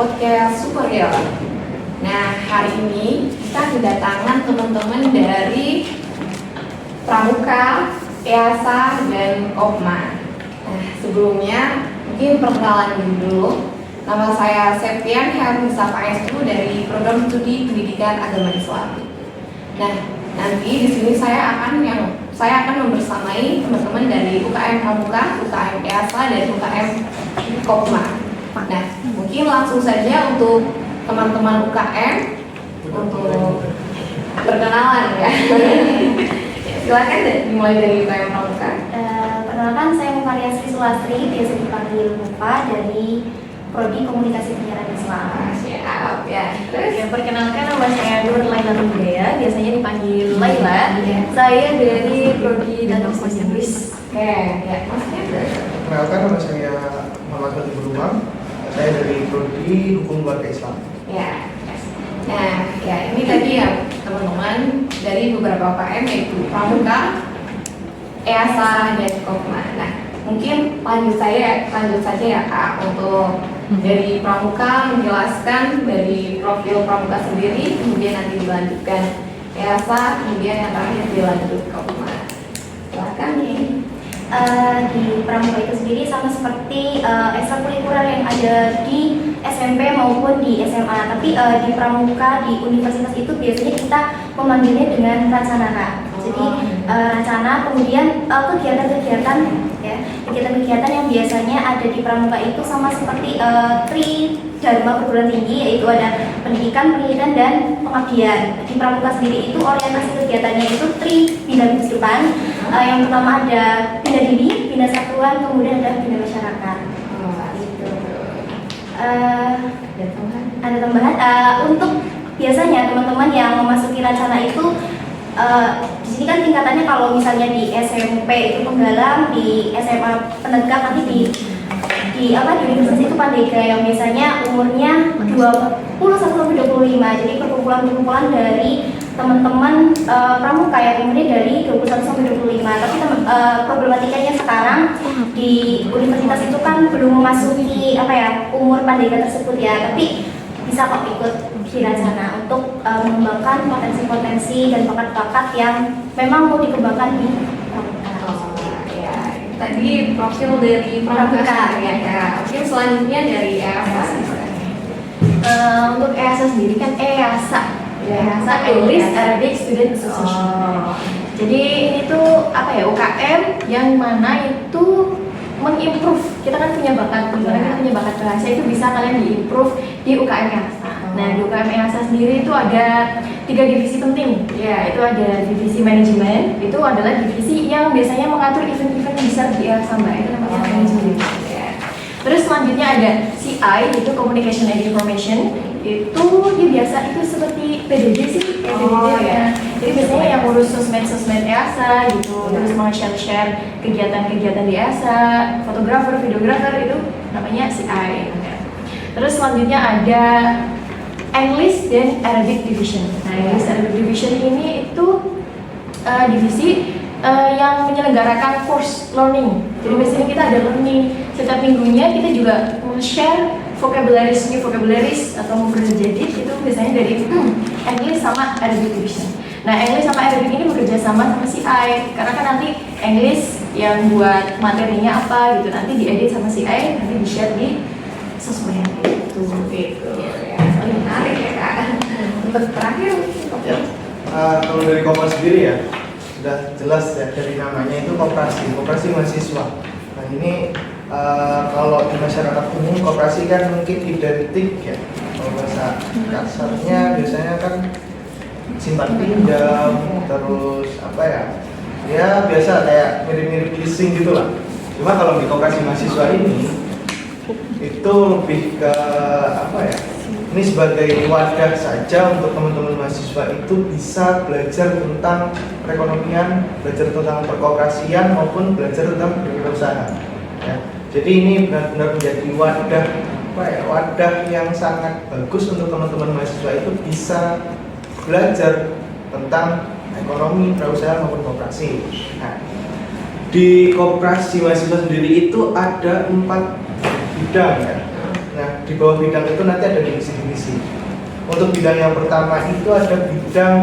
podcast Superior. Nah, hari ini kita kedatangan teman-teman dari Pramuka, EASA, dan Kopma. Nah, sebelumnya mungkin perkenalan dulu. Nama saya Septian Hermisa Paestu dari Program Studi Pendidikan Agama Islam. Nah, nanti di sini saya akan membersamai teman-teman dari UKM Pramuka, UKM EASA, dan UKM Kopma. Nah, mungkin langsung saja untuk teman-teman UKM untuk perkenalan ya. Silakan deh dimulai dari UKM Pramuka. Perkenalkan, saya Mufaria Sri Sulastri, biasa dipanggil Mufa, dari Prodi Komunikasi Penyiaran Islam. Siap ya. Ya, perkenalkan, nama saya Nur Laila Hidayah, biasanya dipanggil Laila. Saya dari Prodi Dalam Bahasa Inggris. Oke, ya. Maksudnya Perkenalkan, nama saya Muhammad Fatih Beruang. Saya dari Prodi Hukum Keluarga Islam. ya. Nah, ya ini tadi ya teman-teman dari beberapa UKM yaitu Pramuka, EASA, dan Kopma. Nah, mungkin lanjut saja ya Kak untuk dari Pramuka menjelaskan dari profil Pramuka sendiri, kemudian nanti dilanjutkan EASA, kemudian yang terakhir dilanjut Kopma. Silakan nih. Di Pramuka itu sendiri sama seperti ekstrakurikuler yang ada di SMP maupun di SMA. Tapi di Pramuka di universitas itu biasanya kita memanggilnya dengan Racanara. Jadi Racana, kemudian kegiatan-kegiatan ya, kegiatan-kegiatan yang biasanya ada di Pramuka itu sama seperti Tri Dharma perguruan tinggi, yaitu ada pendidikan, penelitian, dan pengabdian. Di Pramuka sendiri itu orientasi kegiatannya itu Tri Bina Kehidupan. Yang pertama ada Bina Diri, Bina Satuan, kemudian ada Bina Masyarakat. Gitu. Ada tambahan untuk biasanya teman-teman yang memasuki Racana itu di sini kan tingkatannya, kalau misalnya di SMP itu penggalang, di SMA penegak, nanti di universitas itu Pandega yang biasanya umurnya 20 sampai 25. Jadi perkumpulan-perkumpulan dari teman-teman Pramuka yang umurnya dari 21 sampai 25. Tapi problematikanya sekarang di universitas itu kan belum memasuki umur Pandega tersebut ya. Tapi bisa kok ikut di Racana untuk mengembangkan potensi-potensi dan bakat-bakat yang memang mau dikembangkan di Pramuka. Tadi profil dari Pramuka ya Kak. Mungkin selanjutnya dari EASA. Untuk EASA sendiri kan EASA English Arabic Student Association. Jadi ini tuh UKM yang mana itu mengimprove. Kita kan punya bakat, kita punya bakat bahasa, itu bisa kalian diimprove di UKM EASA. Nah, di UKM EASA sendiri itu ada 3 divisi penting. Ya, itu ada divisi manajemen, itu adalah divisi yang biasanya mengatur event-event besar di EASA, Mbak. Itu namanya manajemen. Terus selanjutnya ada CI, itu Communication and Information. Itu dia biasa itu seperti PDD sih, ya. Jadi biasanya yang urus sosmed EASA gitu, terus share kegiatan-kegiatan di EASA, fotografer, videografer, itu namanya CI. Terus selanjutnya ada English dan Arabic Division. Nah, English Arabic Division ini itu divisi yang menyelenggarakan course learning. Jadi biasanya kita ada learning setiap minggunya, kita juga share new vocabularies atau mufrad jadid, itu biasanya dari English sama Arabic Division. Nah, English sama Arabic ini bekerja sama CI, karena kan nanti English yang buat materinya apa gitu, nanti diedit sama CI, nanti di-share di sosmed gitu. Menarik ya Kak. Untuk terakhir Ya. Kalau dari Kopma sendiri ya sudah jelas ya dari namanya itu koperasi mahasiswa. Nah ini kalau di masyarakat umum koperasi kan mungkin identik ya, kalau bahasa kasarnya biasanya kan simpan pinjam, terus ya biasa kayak mirip-mirip leasing gitu lah. Cuma kalau di koperasi mahasiswa ini itu lebih ke ini sebagai wadah saja untuk teman-teman mahasiswa itu bisa belajar tentang perekonomian, belajar tentang perkoperasian maupun belajar tentang berwirausaha. Ya. Jadi ini benar-benar menjadi wadah yang sangat bagus untuk teman-teman mahasiswa itu bisa belajar tentang ekonomi, perusahaan maupun koperasi. Nah, di koperasi mahasiswa sendiri itu ada 4 bidang ya. Nah, di bawah bidang itu nanti ada divisi-divisi. Untuk bidang yang pertama itu ada bidang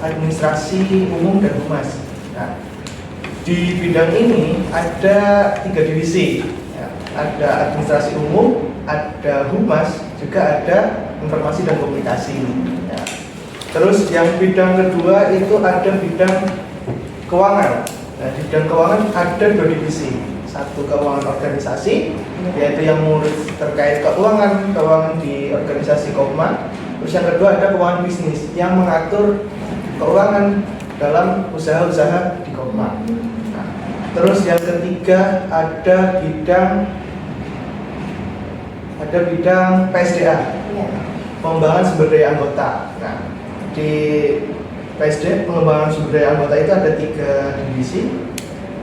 administrasi umum dan humas. Nah, di bidang ini ada 3 divisi, ya. Ada administrasi umum, ada humas, juga ada informasi dan komunikasi. Ya. Terus yang bidang kedua itu ada bidang keuangan. Nah, di bidang keuangan ada 2 divisi. Satu keuangan organisasi, yaitu yang mengurus terkait keuangan di organisasi Kopma. Terus yang kedua ada keuangan bisnis yang mengatur keuangan dalam usaha-usaha di Kopma. Nah, terus yang ketiga ada bidang PSDA, pengembangan sumber daya anggota. Nah, di PSD pengembangan sumber daya anggota itu ada 3 divisi.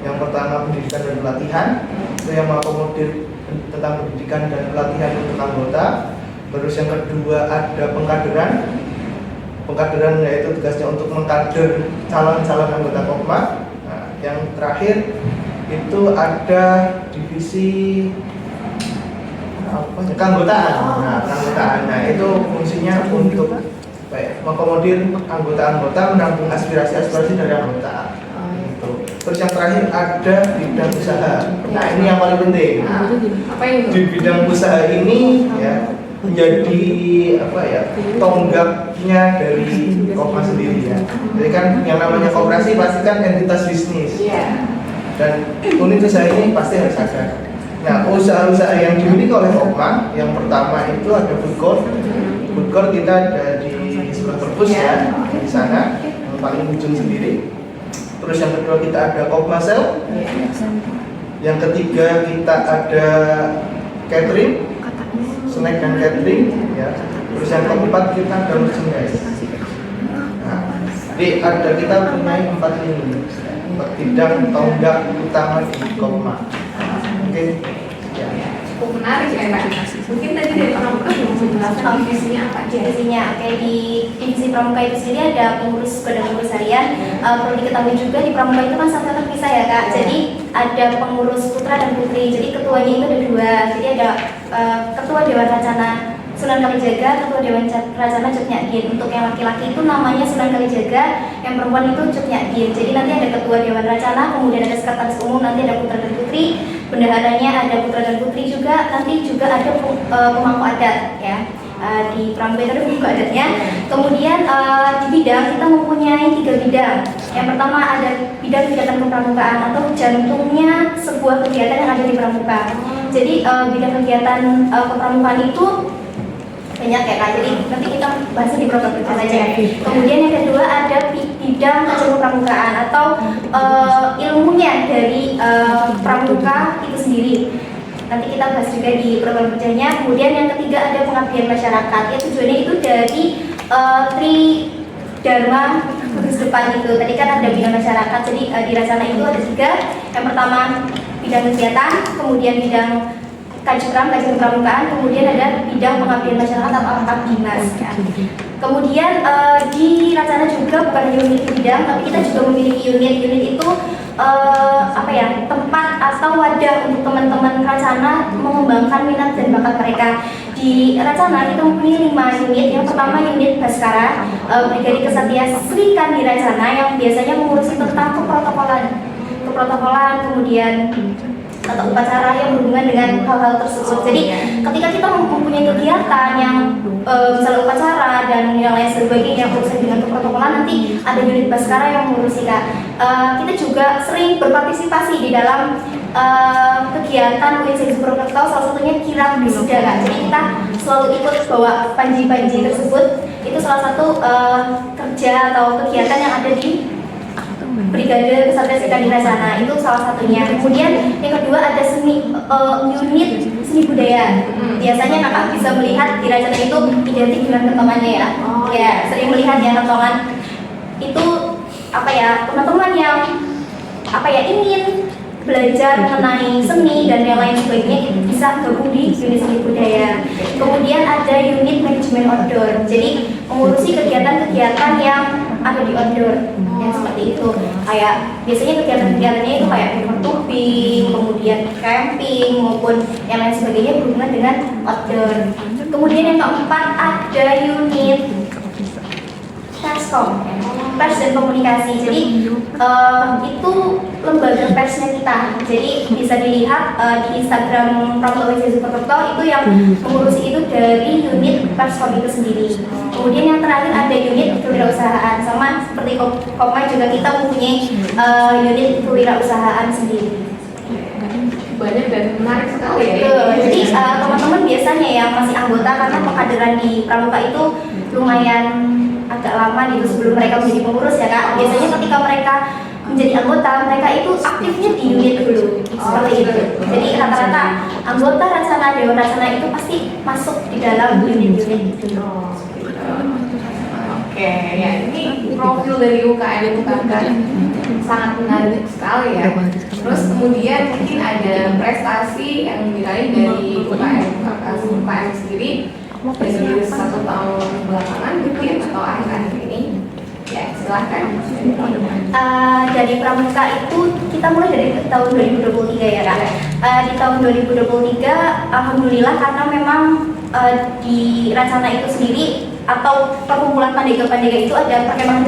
Yang pertama pendidikan dan pelatihan, itu yang mengakomodir tentang pendidikan dan pelatihan untuk anggota. Terus yang kedua ada pengkaderan yaitu tugasnya untuk mengkader calon-calon anggota Kopma. Nah, yang terakhir itu ada divisi keanggotaan. Nah, keanggotaan. Nah, itu fungsinya untuk mengakomodir anggota-anggota, menampung aspirasi-aspirasi dari anggota. Terus yang terakhir ada bidang usaha. Nah, ini yang paling penting. Nah, di bidang usaha ini ya menjadi tonggaknya dari Kopma sendiri ya. Jadi kan yang namanya koperasi pasti kan entitas bisnis. Dan unit usaha ini pasti harus ada. Nah, usaha-usaha yang dimiliki oleh Kopma, yang pertama itu ada food court. Food court kita ada di sebelah perpus ya, di sana yang paling ujung sendiri. Terus yang kedua kita ada Kopma Sel. Yang ketiga kita ada catering, snack dan catering ya. Terus yang keempat kita ada merchandise. Nah, jadi kita punya 4 ini, 4 bidang tonggak utama di Kopma. Oke. Ya. Cukup menarik ya Kak. Mungkin tadi dari Pramuka belum menjelaskan divisinya apa aja. Divisinya, oke, di divisi Pramuka itu sendiri ada pengurus badan pengurus harian. Perlu diketahui juga di Pramuka itu kan sangat terpisah ya Kak. Jadi ada pengurus putra dan putri. Jadi ketuanya itu ada 2. Jadi ada ketua Dewan Racana Sunan Kalijaga, ketua Dewan Racana Cutnyadin. Untuk yang laki-laki itu namanya Sunan Kalijaga, yang perempuan itu Cutnyadin. Jadi nanti ada ketua Dewan Racana, kemudian ada sekretaris umum, nanti ada putra dan putri. Bendaharanya ada putra dan putri juga, nanti juga ada pemangku adat ya. Di Pramuka itu ada pemangku adatnya. Kemudian di bidang kita mempunyai 3 bidang. Yang pertama ada bidang kegiatan kepramukaan atau jantungnya sebuah kegiatan yang ada di Pramuka. Jadi bidang kegiatan kepramukaan itu banyak ya Kak, jadi nanti kita bahas di program kerja saja. Kemudian yang kedua ada bidang kajian kepramukaan atau ilmunya dari pramuka itu sendiri. Nanti kita bahas juga di program kerjanya. Kemudian yang ketiga ada pengabdian masyarakat, ya tujuannya itu dari Tri Dharma Kudus depan itu. Tadi kan ada bidang masyarakat, jadi di Racana itu ada 3. Yang pertama bidang kegiatan, kemudian bidang kajian kepramukaan, kemudian ada bidang pengabdian masyarakat atau Abdimas ya. Kemudian di Racana juga bukan hanya memiliki bidang, tapi kita juga memiliki unit itu tempat atau wadah untuk teman-teman Racana mengembangkan minat dan bakat mereka. Di Racana kita mempunyai 5 unit. Yang pertama unit Baskara, Brigade Kesatria Sri Kandi Racana yang biasanya mengurusi tentang keprotokolan, kemudian atau upacara yang berhubungan dengan hal-hal tersebut. Jadi ketika kita mempunyai kegiatan yang misalnya upacara dan yang lain sebagainya urusan dengan keprotokolan, nanti ada unit Baskara yang mengurusi Kak. Kita juga sering berpartisipasi di dalam kegiatan UIN Purwokerto, salah satunya kirap wisuda Kak. Jadi kita selalu ikut bawa panji-panji tersebut. Itu salah satu kerja atau kegiatan yang ada di Brigade Kesatria Sri Kandi Racana, itu salah satunya. Kemudian yang kedua ada unit seni budaya. Biasanya Kakak bisa melihat di Racana itu identik dengan kentongannya ya. Ya, sering melihat ya kentongan. Itu teman-teman yang ingin belajar mengenai seni dan yang lain sebagainya bisa gabung di unit seni budaya. Kemudian ada unit manajemen outdoor. Jadi mengurusi kegiatan-kegiatan yang ada di outdoor yang seperti itu. Kayak biasanya kegiatan-kegiatannya itu kayak tubing, kemudian camping maupun yang lain sebagainya berhubungan dengan outdoor. Kemudian yang keempat ada unit Perskom, pers dan komunikasi. Jadi itu lembaga persnya kita. Jadi bisa dilihat di Instagram Pramuka Wijaya Superkerto itu yang mengurusi itu dari unit Perskom itu sendiri. Kemudian yang terakhir ada unit kewirausahaan, sama seperti Kopma juga kita mempunyai unit kewirausahaan sendiri. Banyak dan menarik sekali ya. Betul. Jadi teman-teman biasanya yang masih anggota, karena pengkaderan di Pramuka itu lumayan agak lama gitu sebelum mereka menjadi pengurus ya Kak. Biasanya ketika mereka menjadi anggota, mereka itu aktifnya di unit dulu seperti itu. Jadi rata-rata anggota Rancana Dewan Rancana itu pasti masuk di dalam unit-unit itu. Oke, ya ini profil dari UKM itu kan sangat menarik sekali ya. Terus kemudian mungkin ada prestasi yang diraih dari UKM sendiri dari 1 tahun belakangan mungkin atau akhir-akhir ini. Ya, silahkan. Dari Pramuka itu kita mulai dari tahun 2023 ya Kak. Di tahun 2023 alhamdulillah karena memang di Rancana itu sendiri atau perkumpulan pandega-pandega itu ada perkemahan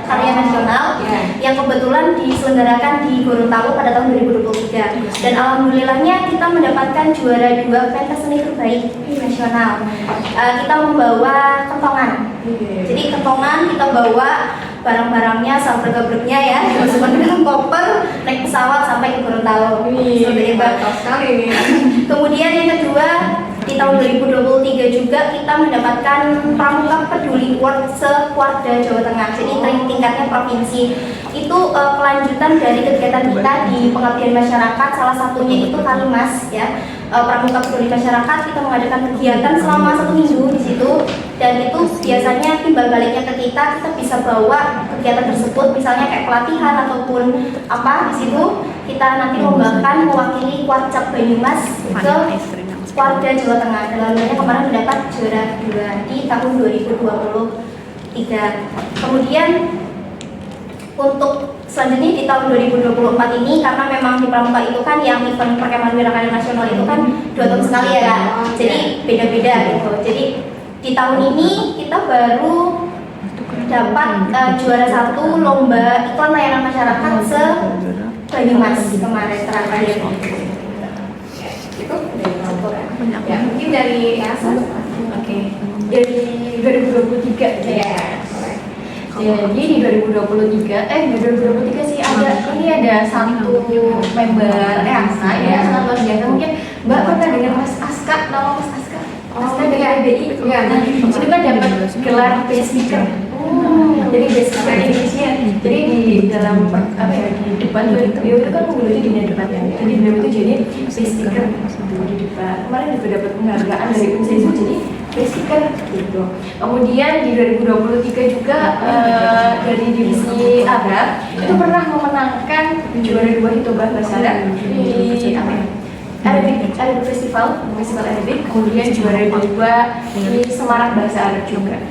karya nasional yang kebetulan diselenggarakan di Gorontalo pada tahun 2023 dan alhamdulillahnya kita mendapatkan juara 2 pentas seni terbaik nasional. Kita membawa kentongan, jadi kentongan kita bawa barang-barangnya sabrek-abreknya ya, dimasukkan ke dalam koper, naik pesawat sampai ke Gorontalo. Seperti itu. Sekali ini. Kemudian yang kedua di tahun 2023 juga kita mendapatkan Pramuka Peduli Award se-Warda Jawa Tengah. Jadi tingkatnya provinsi. Itu kelanjutan dari kegiatan kita di pengabdian masyarakat. Salah satunya itu Kalimas ya. Pramuka Peduli Masyarakat kita mengadakan kegiatan selama 1 minggu di situ. Dan itu biasanya timbal baliknya ke kita bisa bawa kegiatan tersebut misalnya kayak pelatihan ataupun apa di situ kita nanti lombakan mewakili Warcap Banyumas ke Warga Jawa Tengah. Dan alhamdulillah kemarin mendapat juara 2 di tahun 2023. Kemudian untuk selanjutnya di tahun 2024 ini karena memang di Pramuka itu kan yang event perkemahan wirakarya nasional itu kan 2 tahun sekali ya Kak. Jadi beda-beda gitu. Jadi di tahun ini kita baru dapat juara 1 lomba iklan layanan masyarakat se Banyumas kemarin terakhir. Itu ya, mungkin dari Elsa. Oke. Dari 2023 Ya. Jadi di 2023 sih ada satu member EASA ya, sangat luar biasa. Mungkin Mbak pernah dengar Mas Aska, nama Mas Aska? Aska dari ABI. Ya. Jadi kan dapat gelar best speaker. Jadi best speaker Indonesia. Jadi di dalam di debat beliau itu kan mengurusi dunia debat ya. Jadi beliau itu jadi best speaker di debat. Kemarin juga dapat penghargaan dari UNSESU jadi best speaker gitu. Kemudian di 2023 juga dari divisi Arab itu pernah memenangkan juara 2 Hitobah Bahasa Arab di Arabic Festival Arabic, kemudian juara 2 di Semarak Bahasa Arab juga.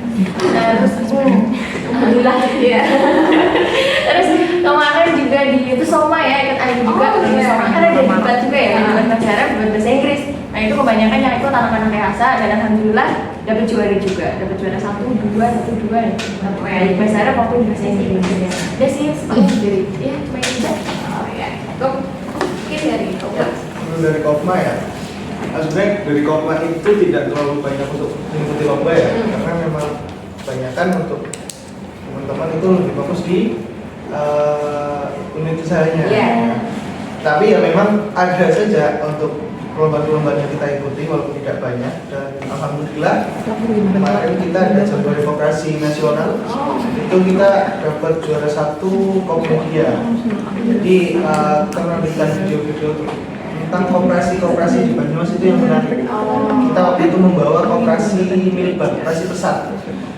Terus alhamdulillah ya. Terus kemarin juga di itu Soma ya, ikut ada juga Soma kan ada debat juga ya, debat bahasa Arab, debat bahasa Inggris. Nah itu kebanyakan yang ikut anak-anak EASA dan alhamdulillah dapat juara juga, dapat juara 1, 2, 1, 2 baik bahasa Arab maupun bahasa Inggris. Ya sih seperti dari ya cuma itu aja. Oh ya. Itu mungkin dari Dari Kopma ya, sebenarnya dari Kopma itu tidak terlalu banyak untuk mengikuti lomba ya, karena memang kebanyakan untuk teman-teman itu lebih fokus di unit usahanya. Tapi ya memang ada saja untuk lomba-lomba yang kita ikuti walaupun tidak banyak, dan alhamdulillah kemarin kita ada juara demokrasi nasional. Itu kita dapat juara 1 Kopmedia. Jadi kita menampilkan video-video tentang koperasi di Banyumas itu yang menarik. Kita waktu itu membawa koperasi milik bank, koperasi pesat.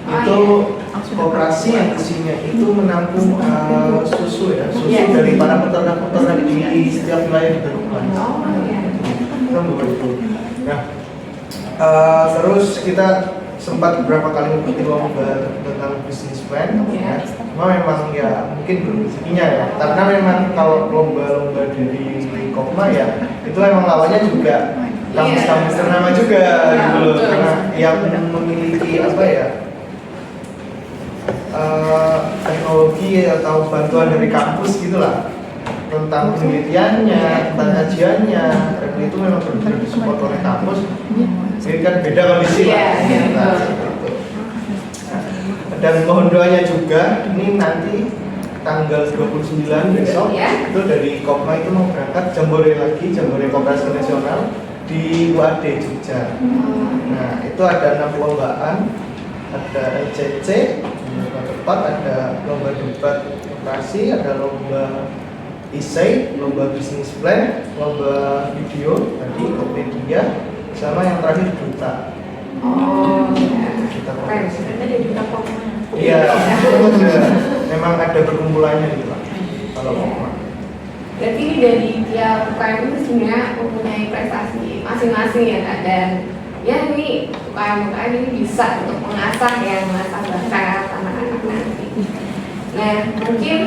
Itu koperasi yang isinya itu menampung susu dari para peternak-peternak di setiap wilayah di Banyumas. Nah, terus kita sempat beberapa kali mengikuti lomba tentang bisnis plan, ya. Cuma memang ya mungkin belum rezekinya ya, karena memang kalau lomba-lomba dari Kopma ya itu memang lawannya juga kampus-kampus ternama juga gitu loh, karena yang memiliki apa ya, teknologi atau bantuan dari kampus gitulah tentang penelitiannya, tentang kajiannya, dan itu memang benar-benar disupport oleh kampus. Jadi kan beda kondisi lah. Nah, seperti itu. Nah, dan mohon doanya juga, ini nanti tanggal 29 besok itu dari Kopma itu mau berangkat jambore lagi, jambore Koperasi Nasional di UAD Jogja. Nah itu ada 6 perlombaan, ada LCC, lomba debat, ada lomba debat koperasi, ada lomba essay, lomba bisnis plan, lomba video, tadi Tokopedia, sama yang terakhir duta. Duta koperasi. Ada duta Kopma. Iya, memang ada perkumpulannya gitu Pak. Kalau Kopma. Berarti ini dari tiap UKM itu sebenarnya mempunyai prestasi masing-masing ya Kak, dan ya ini UKM ini bisa untuk mengasah bakat anak-anak nanti. Nah mungkin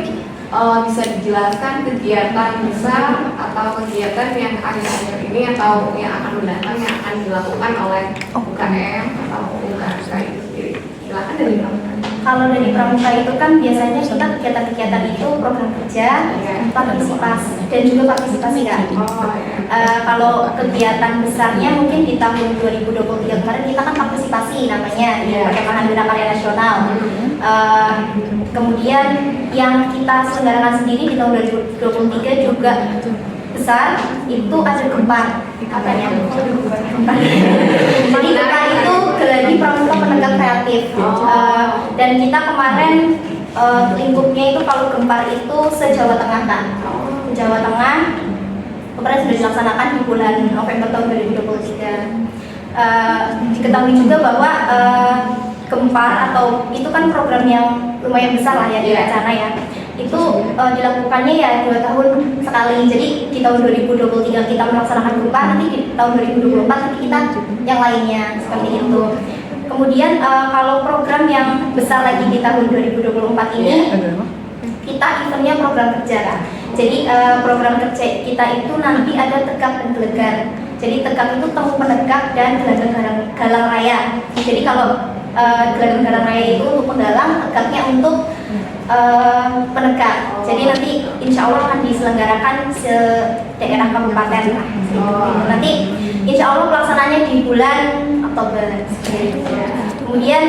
bisa dijelaskan kegiatan besar atau kegiatan yang akhir-akhir ini atau yang akan mendatang yang akan dilakukan oleh UKM atau UKM itu sendiri. Silakan dari Pramuka. Kalau dari Pramuka itu kan biasanya kita kegiatan-kegiatan itu program kerja, partisipasi dan juga partisipasi kan. Kalau kegiatan besarnya mungkin di tahun 2023 kemarin kita kan partisipasi namanya di Perkemahan Bina Karya Nasional. Kemudian yang kita selenggarakan sendiri di tahun 2023 juga besar itu ada Gempar katanya. Jadi Gempar itu geladi Pramuka Penegak Kreatif. Dan kita kemarin lingkupnya itu kalau Gempar itu se-Jawa Tengah kan. Jawa Tengah kemarin sudah dilaksanakan di bulan November tahun 2023. Diketahui juga bahwa Gempar atau itu kan program yang lumayan besar lah ya di Wacana ya. Itu dilakukannya ya 2 tahun sekali. Jadi di tahun 2023 kita melaksanakan Gempar, nanti di tahun 2024 nanti kita yang lainnya seperti itu. Kemudian kalau program yang besar lagi di tahun 2024 ini kita eventnya program kerja kan. Jadi program kerja kita itu nanti ada tegak dan gelegar. Jadi tegak itu temu penegak dan gelagang galang raya. Jadi kalau gelagang galang raya itu untuk penggalang, tegaknya untuk penegak. Jadi nanti insya Allah akan diselenggarakan se-daerah kabupaten lah. Nanti insya Allah pelaksananya di bulan Oktober. Kemudian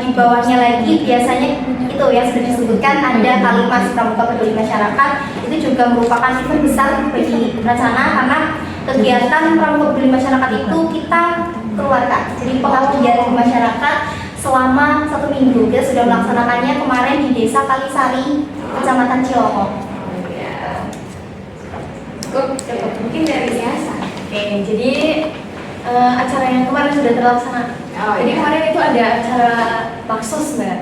di bawahnya lagi biasanya itu yang sudah disebutkan ada Kalimas Pramuka Peduli Masyarakat. Itu juga merupakan event besar bagi Wacana karena kegiatan Pramuka Peduli Masyarakat itu kita keluarkan. Jadi pengabdian ke masyarakat selama 1 minggu. Kita sudah melaksanakannya kemarin di Desa Kalisari, Kecamatan Cilongok. Mungkin dari Yasa. Oke, jadi acara yang kemarin sudah terlaksana. Jadi kemarin itu ada acara baksos Mbak.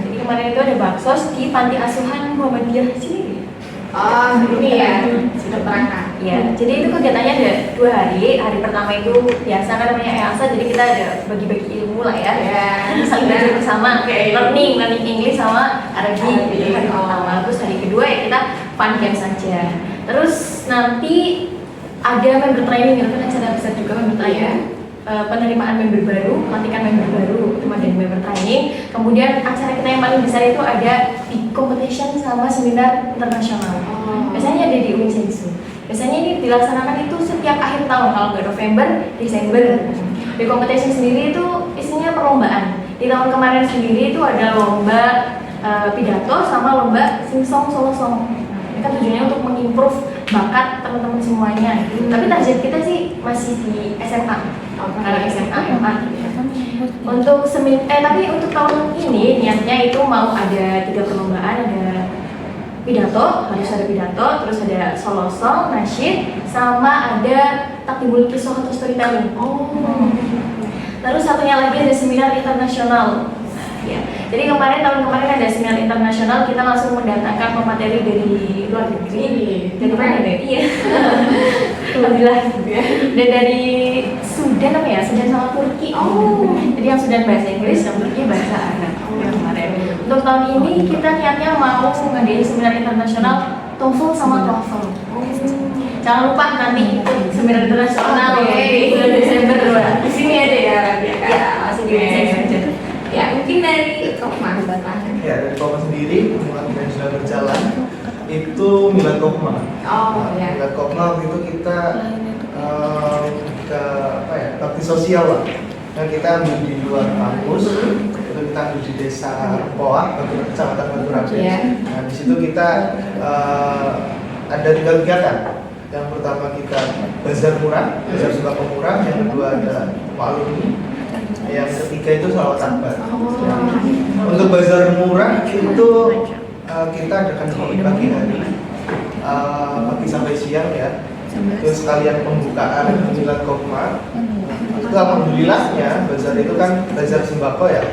Jadi kemarin itu ada baksos di Panti Asuhan Muhammadiyah sini. Ini ya sudah berangkat. Iya, jadi itu kegiatannya ada 2 hari. Hari pertama itu biasa kan namanya EASA, jadi kita ada bagi-bagi ilmu lah ya. Saling belajar bersama, learning English sama Arabic gitu hari pertama. Terus hari kedua ya kita fun game saja. Terus nanti ada member training, itu kan acara besar juga member training. Penerimaan member baru, pelantikan member baru, cuma dari member training. Kemudian acara kita yang paling besar itu ada big competition sama seminar internasional. Biasanya ada di UNISEDSU. Biasanya ini dilaksanakan itu setiap akhir tahun, kalau nggak November, Desember. Big competition sendiri itu isinya perlombaan. Di tahun kemarin sendiri itu ada lomba pidato sama lomba sing song solo song. Ini kan tujuannya untuk mengimprove bakat teman-teman semuanya. Tapi target kita sih masih di SMA. Karena SMA untuk tapi untuk tahun ini niatnya itu mau ada 3 perlombaan, ada pidato, harus ada pidato, terus ada solo song, nasyid, sama ada taktibul kisah atau storytelling. Terus satunya lagi ada seminar internasional. Ya. Jadi tahun kemarin ada seminar internasional, kita langsung mendatangkan pemateri dari luar negeri. Dari mana deh? Iya. Alhamdulillah. Dan dari Sumba Sudan apa ya? Sudan sama Turki. Oh. Jadi yang Sudan bahasa Inggris, yang Turki bahasa Arab. Yang kemarin. Untuk tahun ini kita niatnya mau ngadain seminar internasional TOEFL sama TOEFL. Jangan lupa nanti ikut seminar internasional di bulan Desember. Di sini ada ya Rabia? Ya, masih di Desember. Ya, mungkin dari Kopma Batangan. Ya, dari Kopma sendiri, hubungan yang sudah berjalan itu Milad Kopma. Oh, ya. Milad Kopma waktu itu kita ke apa ya, bakti sosial lah. Dan kita ambil di luar kampus, itu kita ambil di desa Poak, kecamatan Batu Rabe. Yeah. Nah, di situ kita ada 3 kegiatan. Yang pertama kita bazar murah, bazar sembako murah. Yang kedua ada alumni. Yang ketiga itu sholawat akbar. Untuk bazar murah itu kita adakan di pagi hari, pagi sampai siang ya. Terus sekalian pembukaan Milad Kopma. Itu alhamdulillahnya bazar itu kan bazar sembako ya,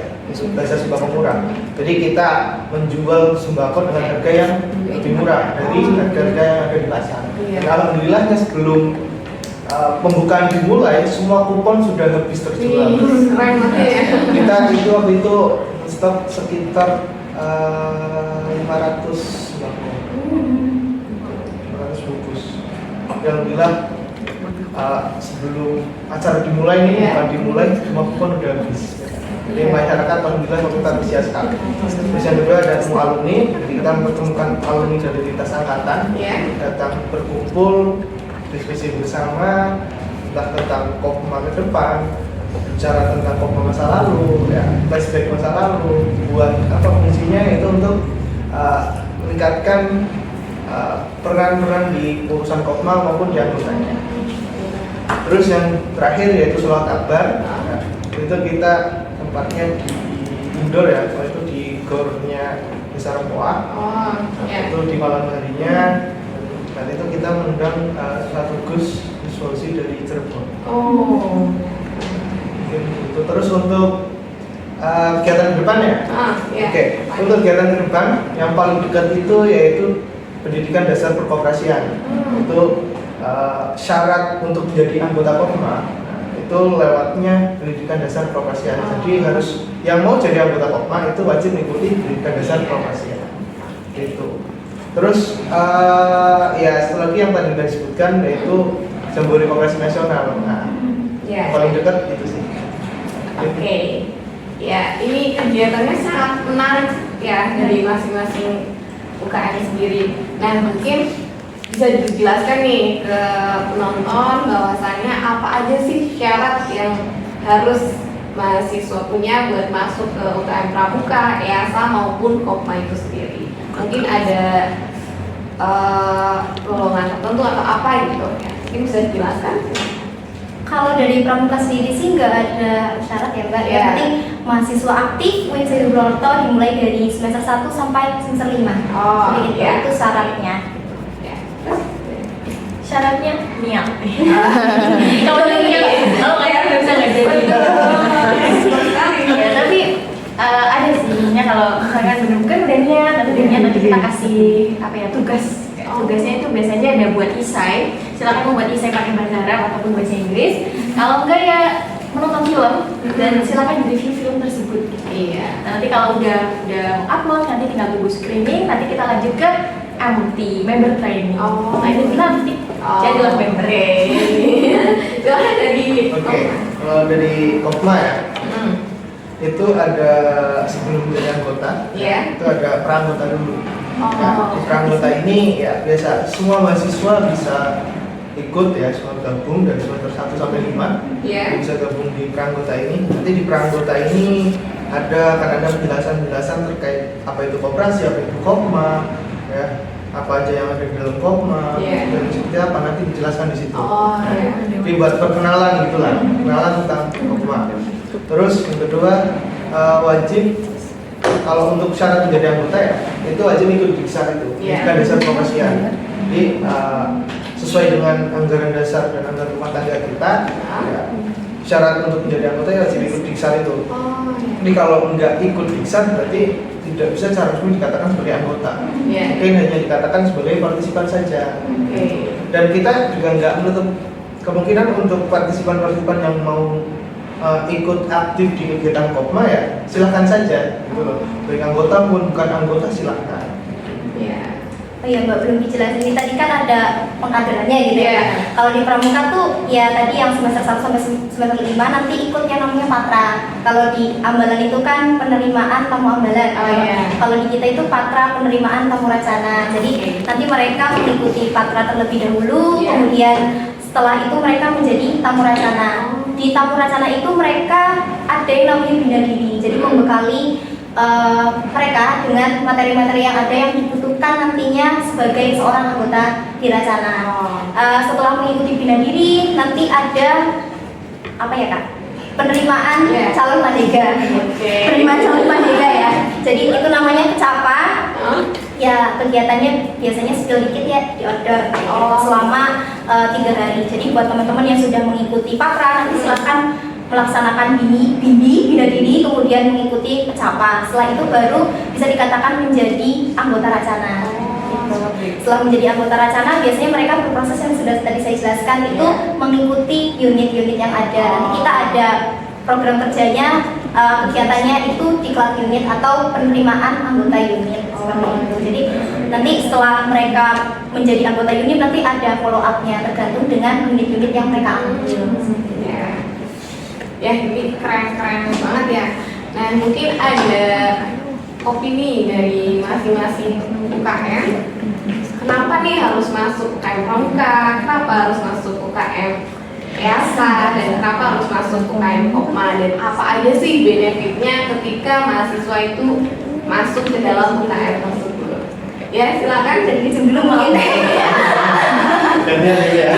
bazar sembako murah. Jadi kita menjual sembako dengan harga yang lebih murah dari harga-harga yang ada di pasar. Dan alhamdulillahnya sebelum pembukaan dimulai, semua kupon sudah habis terjual. Keren banget ya. Kita itu waktu itu stok sekitar 500 sembako, 500 bungkus. Alhamdulillah sebelum acara dimulai nih, bukan dimulai, semua kupon udah habis. Jadi masyarakat alhamdulillah kita antusias sekali. Terus yang kedua ada temu alumni, jadi kita mempertemukan alumni dari lintas angkatan, datang berkumpul, diskusi bersama, entah tentang Kopma ke depan, bicara tentang Kopma masa lalu, ya, flashback masa lalu, buat apa fungsinya itu untuk meningkatkan peran-peran di urusan Kopma maupun di anggotanya. Terus yang terakhir yaitu sholawat akbar. Nah, itu kita tempatnya di indoor ya, itu di gornya Desa Rempoa. Itu di malam harinya. Dan itu kita mengundang satu Gus Fauzi dari Cirebon. Gitu. Terus untuk kegiatan ke depan ya? Oke. Untuk kegiatan ke depan yang paling dekat itu yaitu pendidikan dasar perkoperasian. Itu syarat untuk menjadi anggota Kopma itu lewatnya pendidikan dasar perkoperasian. Jadi harus yang mau jadi anggota Kopma itu wajib mengikuti pendidikan dasar perkoperasian. Gitu. Terus ya setelah lagi yang tadi sudah disebutkan yaitu Jambore Koperasi Nasional. Nah, yang paling dekat itu sih. Oke. Ya, ini kegiatannya sangat menarik ya dari masing-masing UKM sendiri. Nah, mungkin bisa dijelaskan nih ke penonton bahwasannya apa aja sih syarat yang harus mahasiswa punya buat masuk ke UKM Pramuka, EASA maupun Kopma itu sendiri. Mungkin ada golongan tertentu atau apa gitu ya. Mungkin bisa dijelaskan. Kalau dari Pramuka sendiri sih nggak ada syarat ya Mbak. Yang penting mahasiswa aktif Winsir Broto dimulai dari semester 1 sampai semester 5. Jadi itu syaratnya. Syaratnya niat. Kalau niat, kalau nggak bisa nggak jadi. Ya, tapi ada sih, kalau misalkan bukan udah niat, tapi udah niat nanti kita kasih apa ya tugas. Tugasnya itu biasanya ada buat isai. Silakan membuat isai pakai bahasa Arab ataupun bahasa Inggris. Kalau enggak ya menonton film dan silakan review film tersebut. Iya. Nah, nanti kalau udah upload nanti tinggal tunggu screening. Nanti kita lanjut ke MT, member training. Nah itu nanti jadilah member. Silahkan dari. Oke, kalau dari Kopma ya, itu ada sebelum menjadi anggota, itu ada praanggota dulu. Nah, di praanggota ini ya biasa semua mahasiswa bisa ikut ya, semua gabung dari semester 1 sampai 5 bisa gabung di praanggota ini. Nanti di praanggota ini akan ada penjelasan-penjelasan terkait apa itu koperasi, apa itu Kopma, ya, apa aja yang ada di dalam Kopma, dan seperti apa nanti dijelaskan di situ. Jadi buat perkenalan gitulah, perkenalan tentang Kopma. Terus yang kedua wajib kalau untuk syarat menjadi anggota ya itu wajib ikut diksar itu, pendidikan dasar koperasian. Jadi sesuai dengan anggaran dasar dan anggaran rumah tangga kita, ya, syarat untuk menjadi anggota ya wajib ikut diksar itu. Jadi kalau nggak ikut diksar berarti tidak bisa secara resmi dikatakan sebagai anggota. Mungkin hanya dikatakan sebagai partisipan saja. Dan kita juga nggak menutup kemungkinan untuk partisipan-partisipan yang mau ikut aktif di kegiatan Kopma ya silahkan saja gitu loh. Baik anggota pun bukan anggota silahkan. Iya. Oh iya Mbak, belum dijelasin ini tadi kan ada pengkaderannya gitu ya. Iya. Kalau di pramuka tuh ya tadi yang semester 1 sampai semester 5 nanti ikut yang namanya patra. Kalau di ambalan itu kan penerimaan tamu ambalan. Oh, iya. Kalau di kita itu patra penerimaan tamu racana. Jadi nanti mereka mengikuti patra terlebih dahulu, Iya. kemudian setelah itu mereka menjadi tamu racana. Di tamu racana itu mereka ada yang namanya bina diri. Jadi membekali mereka dengan materi-materi yang ada yang dibutuhkan nantinya sebagai seorang anggota di Racana. Setelah mengikuti bina diri, nanti ada apa ya Kak? Penerimaan calon madega. Penerimaan calon madega ya. Jadi itu namanya kecapa. Ya kegiatannya biasanya skill dikit ya di order selama 3 hari. Jadi buat teman-teman yang sudah mengikuti pakra nanti silahkan melaksanakan bina diri kemudian mengikuti kecapa. Setelah itu baru bisa dikatakan menjadi anggota Racana. Gitu. Setelah menjadi anggota Racana biasanya mereka berproses yang sudah tadi saya jelaskan itu mengikuti unit-unit yang ada. Nanti kita ada program kerjanya, kegiatannya itu diklat unit atau penerimaan anggota unit seperti itu. Jadi nanti setelah mereka menjadi anggota unit nanti ada follow up-nya tergantung dengan unit-unit yang mereka ambil. Ya ini keren-keren banget ya. Nah mungkin ada opini dari masing-masing UKM. Kenapa nih harus masuk UKM Pramuka? Kenapa harus masuk UKM EASA? Dan kenapa harus masuk UKM Kopma? Dan apa aja sih benefitnya ketika mahasiswa itu masuk ke dalam UKM tersebut? Ya silakan dari dulu mungkin. Ya.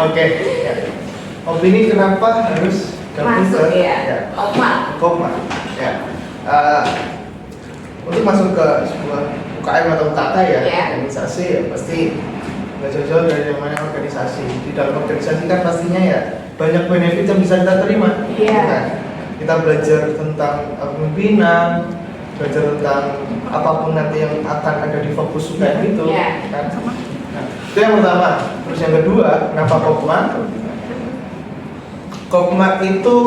Oke. Opini kenapa harus masuk ya Kopma? Ya. Untuk masuk ke sebuah UKM atau UKK ya, organisasi ya pasti nggak jauh-jauh dari namanya organisasi. Di dalam organisasi kan pastinya ya banyak benefit yang bisa kita terima. Kan? Kita belajar tentang kepemimpinan, belajar tentang apapun nanti yang akan ada di fokus UKM itu. Kan? Nah, itu yang pertama. Terus yang kedua, kenapa Kopma? Kopma itu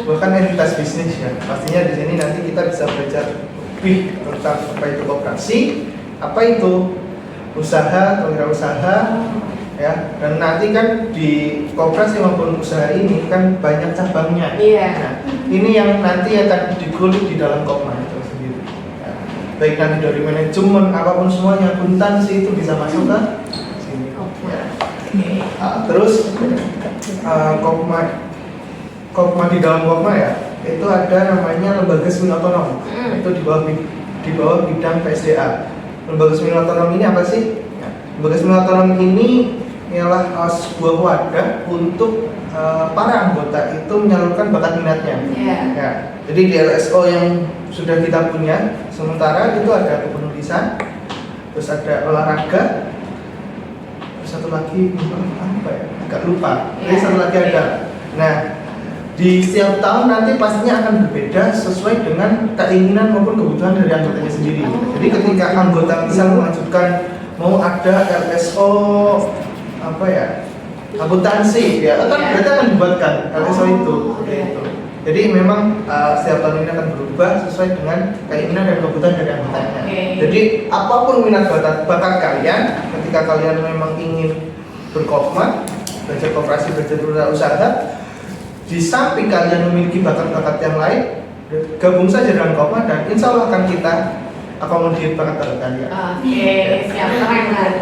bukan entitas bisnis ya. Pastinya di sini nanti kita bisa belajar lebih tentang apa itu koperasi, apa itu usaha atau wirausaha ya. Dan nanti kan di koperasi maupun usaha ini kan banyak cabangnya. Nah, ini yang nanti akan dikulik di dalam Kopma itu sendiri. Ya. Baik nanti dari manajemen apapun semuanya, akuntansi itu bisa masuk ke sini. Ya. Terus Kopma di dalam Kopma ya, itu ada namanya lembaga semi otonom. Itu di bawah bidang PSDA. Lembaga semi otonom ini apa sih? Lembaga semi otonom ini ialah sebuah wadah untuk para anggota itu menyalurkan bakat minatnya. Ya. Jadi di LSO yang sudah kita punya, sementara itu ada kepenulisan, terus ada olahraga, terus satu lagi apa ya? Agak lupa. Jadi satu lagi ada. Nah, di setiap tahun nanti pastinya akan berbeda sesuai dengan keinginan maupun kebutuhan dari anggotanya sendiri. Jadi ketika anggota misal mengajukan mau ada LSO apa ya, akuntansi ya, berarti akan dibuatkan LSO itu. Jadi memang setiap tahun ini akan berubah sesuai dengan keinginan dan kebutuhan dari anggotanya. Jadi apapun minat bakat kalian, ketika kalian memang ingin berkopma, belajar koperasi, belajar wirausaha, di samping kalian memiliki bakat-bakat yang lain, gabung saja dengan Kopma dan insya Allah akan kita akomodir bakat-bakat kalian. Siap, keren banget.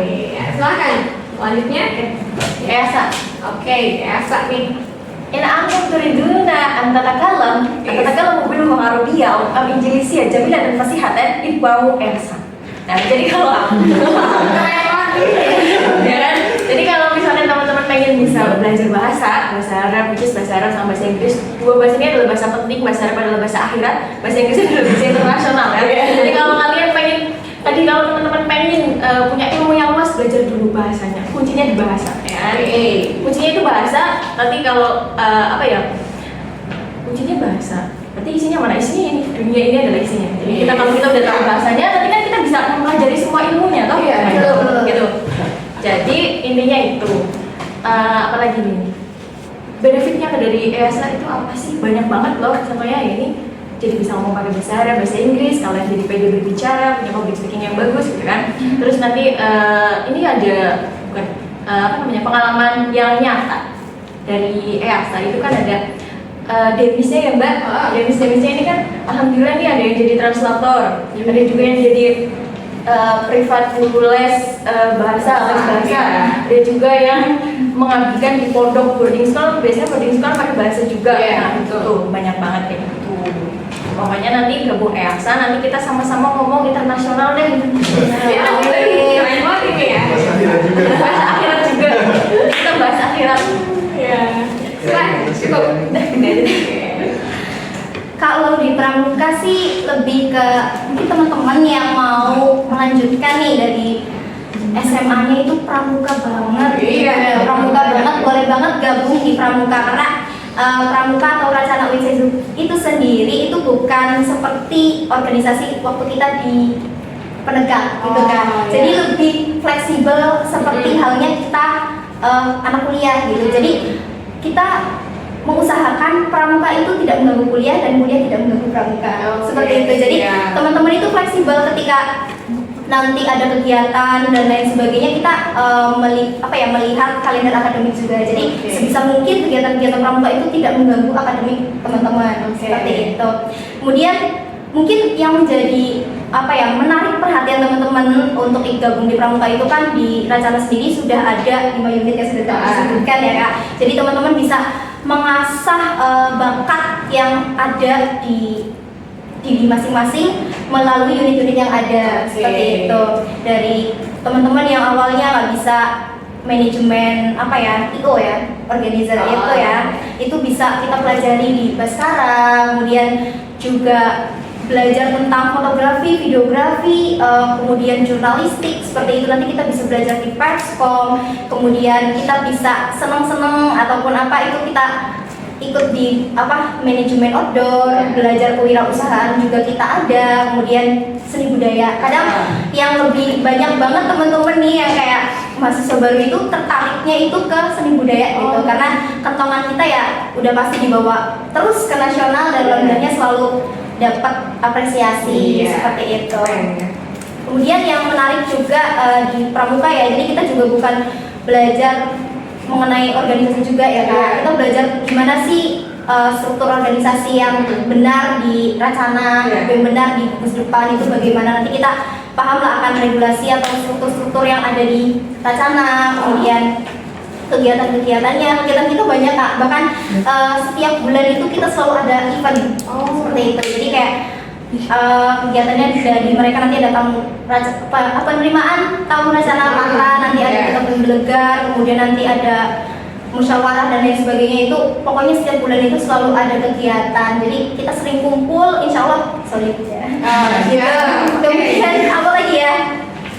Silakan. Selanjutnya EASA. EASA nih. Antum turiduna an tatakalam bil Arabiyah am Injilisia jamilan dan fasihatan ibau EASA. Nah, jadi kalau ya kan? Jadi kalau misalnya teman-teman pengen bisa belajar bahasa Arab, which is bahasa Arab sama bahasa Inggris, dua bahasa ini adalah bahasa penting, bahasa Arab adalah bahasa akhirat, bahasa Inggris adalah bahasa internasional ya. Jadi kalau kalian pengen, kalau teman-teman pengen punya ilmu yang luas, belajar dulu bahasanya. Kuncinya di bahasa ya. Kuncinya itu bahasa. Nanti kalau kuncinya bahasa. Berarti isinya mana? Isinya ini, dunia ini adalah isinya. Jadi kalau kita udah tahu bahasanya, nanti kan kita bisa mempelajari semua ilmunya, toh? Gitu. Jadi intinya itu. Apalagi nih? kira dari EASA itu apa sih? Banyak banget loh. Contohnya ini jadi bisa ngomong pakai bahasa Arab, bahasa Inggris, kalian jadi pede berbicara, punya public speaking yang bagus gitu kan. Terus nanti ini ada bukan pengalaman yang nyata dari EASA itu kan ada demisnya ya Mbak. Demisnya ini kan alhamdulillah nih ada yang jadi translator, ada juga yang jadi privat guru les bahasa, ada juga yang mengabdikan di pondok boarding school. Biasanya boarding school pakai bahasa juga. Nah itu tuh banyak banget kayak gitu. Pokoknya nanti gabung EASA, nanti kita sama-sama ngomong internasional deh. Keren banget ini ya. Bahasa akhirat juga. Bahasa akhirat juga. Kita bahas akhirat. Ya. Cukup. Kalau di pramuka sih lebih ke mungkin teman-teman yang mau melanjutkan nih dari SMA-nya itu pramuka banget. Iya. Pramuka banget, boleh banget gabung di pramuka karena pramuka atau Racana Wissesu itu sendiri itu bukan seperti organisasi waktu kita di penegak gitu kan. Jadi lebih fleksibel seperti halnya kita anak kuliah gitu. Jadi kita mengusahakan pramuka itu tidak mengganggu kuliah dan kuliah tidak mengganggu pramuka. Seperti itu. Jadi teman-teman itu fleksibel ketika nanti ada kegiatan dan lain sebagainya, kita melihat kalender akademik juga. Jadi sebisa mungkin kegiatan-kegiatan pramuka itu tidak mengganggu akademik teman-teman. Seperti itu. Kemudian mungkin yang menjadi menarik perhatian teman-teman untuk gabung di pramuka itu kan di Racana sendiri sudah ada 5 unit yang sudah disebutkan ya Kak. Jadi teman-teman bisa mengasah bakat yang ada di diri masing-masing melalui unit-unit yang ada. Seperti itu. Dari teman-teman yang awalnya nggak bisa manajemen IO ya, organizer itu ya, itu bisa kita pelajari di Baskara. Kemudian juga belajar tentang fotografi, videografi, kemudian jurnalistik. Seperti itu nanti kita bisa belajar di Perskom. Kemudian kita bisa seneng-seneng ataupun itu kita ikut di manajemen outdoor, belajar kewirausahaan juga kita ada. Kemudian seni budaya. Kadang yang lebih banyak banget teman-teman nih yang kayak mahasiswa baru itu tertariknya itu ke seni budaya gitu, karena kentongan kita ya udah pasti dibawa terus ke nasional dan alhamdulillahnya selalu dapat apresiasi seperti itu. Kemudian yang menarik juga di pramuka ya, jadi kita juga bukan belajar mengenai organisasi juga ya Kak. Kita belajar gimana sih struktur organisasi yang benar di Racana, yang benar di kampus depan itu bagaimana. Nanti kita paham lah akan regulasi atau struktur-struktur yang ada di Racana. Kemudian kegiatan-kegiatannya, kegiatan kita banyak Kak. Bahkan setiap bulan itu kita selalu ada event seperti itu. Jadi kayak kegiatannya dari mereka nanti ada tamu penerimaan tamu Racana Matra, nanti ada kita belajar, kemudian nanti ada musyawarah dan lain sebagainya. Itu pokoknya setiap bulan itu selalu ada kegiatan. Jadi kita sering kumpul, insya Allah solid ya. Kemudian apa lagi ya?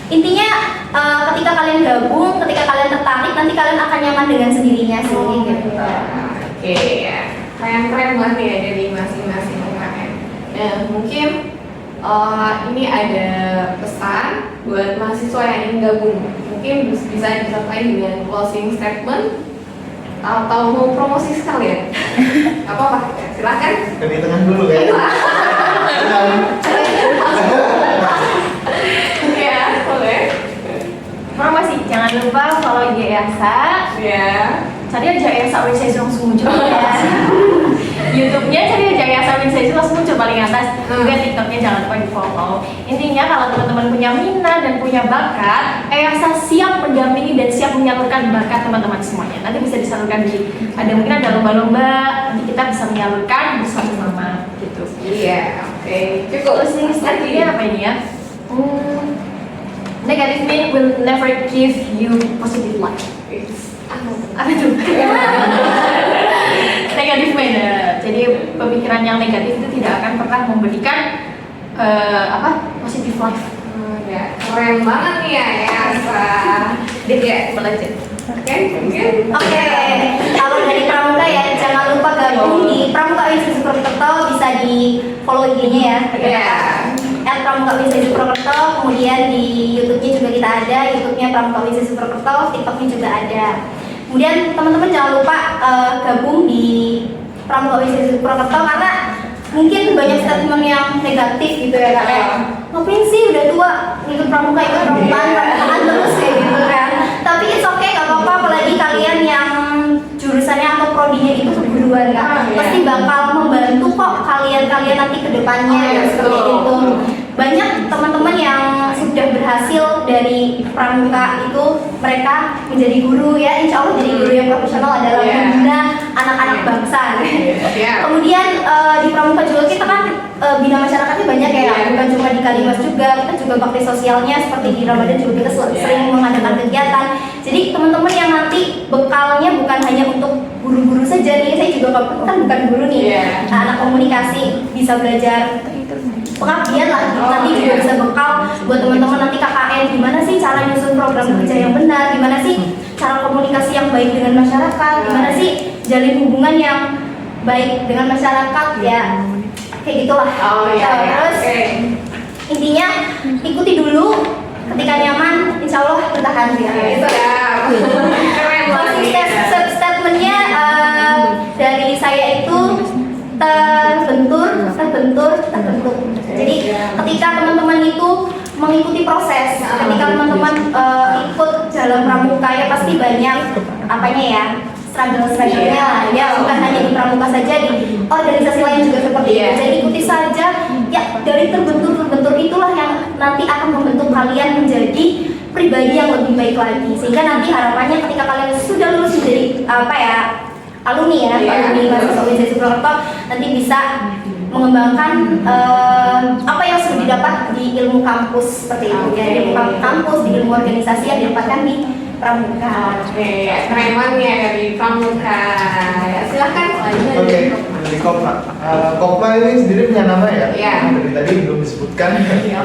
Intinya ketika kalian gabung, ketika kalian tertarik, nanti kalian akan nyaman dengan sendirinya sih gitu. Oke ya, keren banget ya dari masing-masing UKM. Nah mungkin ini ada pesan buat mahasiswa yang ingin gabung. Mungkin bisa disertai dengan closing statement atau mau promosi sekalian. Apa silakan. Dari tengah dulu kan. Ya boleh. Promosi, jangan lupa follow IG EASA. Ya. Cari aja EASA Wissesu langsung muncul ya. YouTube-nya cari aja EASA Wissesu langsung muncul paling atas. Juga TikTok-nya jangan lupa di follow. Intinya kalau teman-teman punya minat dan punya bakat, EASA siap mendampingi dan siap menyalurkan bakat teman-teman semuanya. Nanti bisa disalurkan mungkin ada lomba-lomba, nanti kita bisa menyalurkan bersama-sama gitu. Iya, oke. Cukup. Closing statement-nya apa ini ya? Negative mean will never give you positive life. Apa tuh? Negatif mean. Jadi pemikiran yang negatif itu tidak akan pernah memberikan positive life. Ya, keren banget nih ya Asa. Dia belajar. Oke, mungkin. Oke, kalau dari pramuka ya jangan lupa gabung di Pramuka Wissesu Purwokerto, bisa di follow IG-nya ya. Iya. Pramuka Wissesu Purwokerto, kemudian di YouTube-nya juga kita ada, YouTube-nya Pramuka Wissesu Purwokerto, TikTok-nya juga ada. Kemudian teman-teman jangan lupa gabung di Pramuka Wisata Purwokerto karena mungkin banyak statement yang negatif gitu ya Kak, kayak ngapain sih udah tua ikut pramuka pramukaan terus kayak gitu kan. Tapi it's okay, gak apa-apa, apalagi kalian yang jurusannya atau prodinya itu keguruan Kak, pasti bakal membantu kok kalian nanti ke depannya seperti itu. Banyak teman-teman yang sudah berhasil dari pramuka itu mereka menjadi guru ya, insya Allah jadi guru yang profesional adalah membina anak-anak bangsa. Kemudian di pramuka juga kita kan bina masyarakatnya banyak ya, bukan cuma di Kalimas juga, kita juga bakti sosialnya seperti di Ramadan juga kita sering mengadakan kegiatan. Jadi teman-teman yang nanti bekalnya bukan hanya untuk guru-guru saja nih, saya juga kan bukan guru nih, anak komunikasi bisa belajar pengabdian lah, nanti juga bisa bekal buat teman-teman nanti KKN, gimana sih cara nyusun program kerja yang benar, gimana sih cara komunikasi yang baik dengan masyarakat, gimana sih jalin hubungan yang baik dengan masyarakat ya, kayak gitulah. Terus intinya ikuti dulu, ketika nyaman insya Allah bertahan ya. Gitu. Keren banget. Statementnya dari saya itu terbentur. Jadi ketika teman-teman itu mengikuti proses, ketika teman-teman ikut dalam pramuka ya pasti banyak apanya ya, struggle-nya lah ya, bukan hanya di pramuka saja, di organisasi lain juga seperti itu. Jadi ikuti saja ya, dari terbentur itulah yang nanti akan membentuk kalian menjadi pribadi yang lebih baik lagi, sehingga nanti harapannya ketika kalian sudah lulus menjadi alumni ya, alumni mahasiswa Wisata Purwokerto nanti bisa mengembangkan apa yang sudah didapat di ilmu kampus seperti itu ya, di ilmu kampus, di ilmu organisasi yang didapatkan di pramuka. Keren banget ya dari pramuka. Ya, silahkan. Dari Kopma. Kopma ini sendiri punya nama ya? Dari tadi belum disebutkan.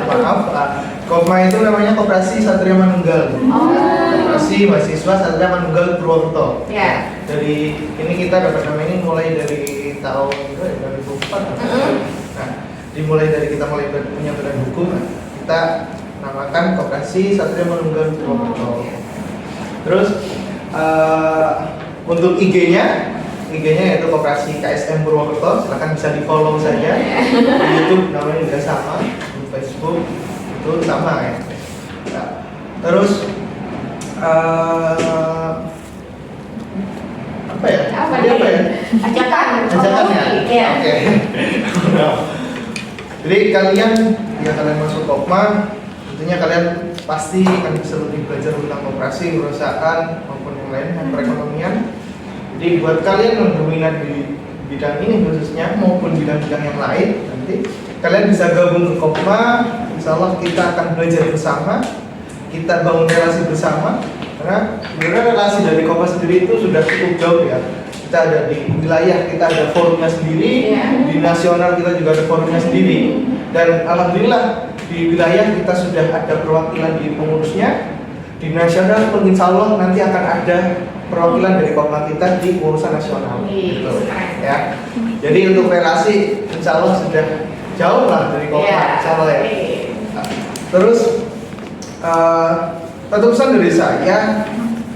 Maaf. Kopma itu namanya Koperasi Satria Manunggal. Koperasi Mahasiswa Satria Manunggal Purwokerto. Dari ini kita dapat nama ini mulai dari tahun 2004. Nah, dimulai dari kita punya badan hukum, kita namakan Koperasi Satria Manunggal Purwokerto. Terus untuk IG-nya yaitu Koperasi KSM Purwokerto, silahkan bisa di follow saja. Di YouTube namanya juga sama, di Facebook itu sama ya. Nah, terus apa ya? Ajakan ya. Oke. Jadi kalian masuk Kopma, tentunya kalian pasti akan bisa lebih belajar tentang koperasi, perusahaan maupun yang lain, perekonomian. Jadi buat kalian yang berminat di bidang ini khususnya maupun bidang-bidang yang lain, nanti kalian bisa gabung ke Kopma. Insya Allah kita akan belajar bersama, kita bangun relasi bersama. Karena sebenarnya relasi dari Kopma sendiri itu sudah cukup jauh ya. Kita ada di wilayah, kita ada forumnya sendiri, di nasional kita juga ada forumnya sendiri. Dan alhamdulillah di wilayah kita sudah ada perwakilan di pengurusnya. Di nasional pun insya Allah nanti akan ada perwakilan dari Kopma kita di urusan nasional. Gitu, ya. Jadi untuk relasi insya Allah sudah jauh lah dari Kopma, insya Allah ya. Terus pesan dari saya,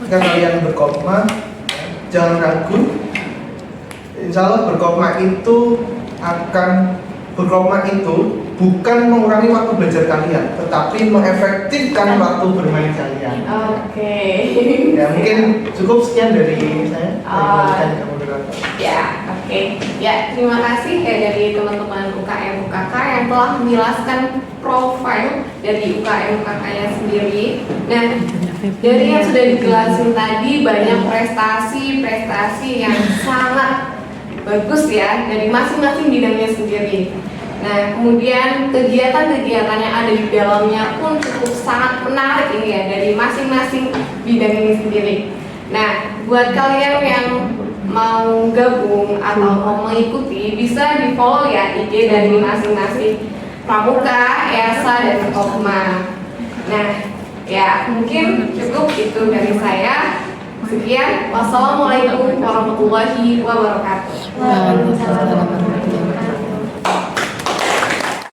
jika kalian berkopma jangan ragu. Insya Allah berkopma itu bukan mengurangi waktu belajar kalian, tetapi mengefektifkan waktu bermain kalian. Ya mungkin cukup sekian dari saya. Terima kasih ya dari teman-teman UKM UKK yang telah menjelaskan profil dari UKM UKK-nya sendiri. Nah, dari yang sudah dijelasin tadi banyak prestasi yang sangat bagus ya dari masing-masing bidangnya sendiri. Nah, kemudian kegiatan-kegiatan yang ada di dalamnya pun cukup sangat menarik ini ya dari masing-masing bidang ini sendiri. Nah, buat kalian yang mau gabung atau mau mengikuti bisa di follow ya IG dari masing-masing pramuka, ESA, dan Kopma. Nah, ya mungkin cukup itu dari saya. Sekian, wassalamualaikum warahmatullahi wabarakatuh. Waalaikumsalam.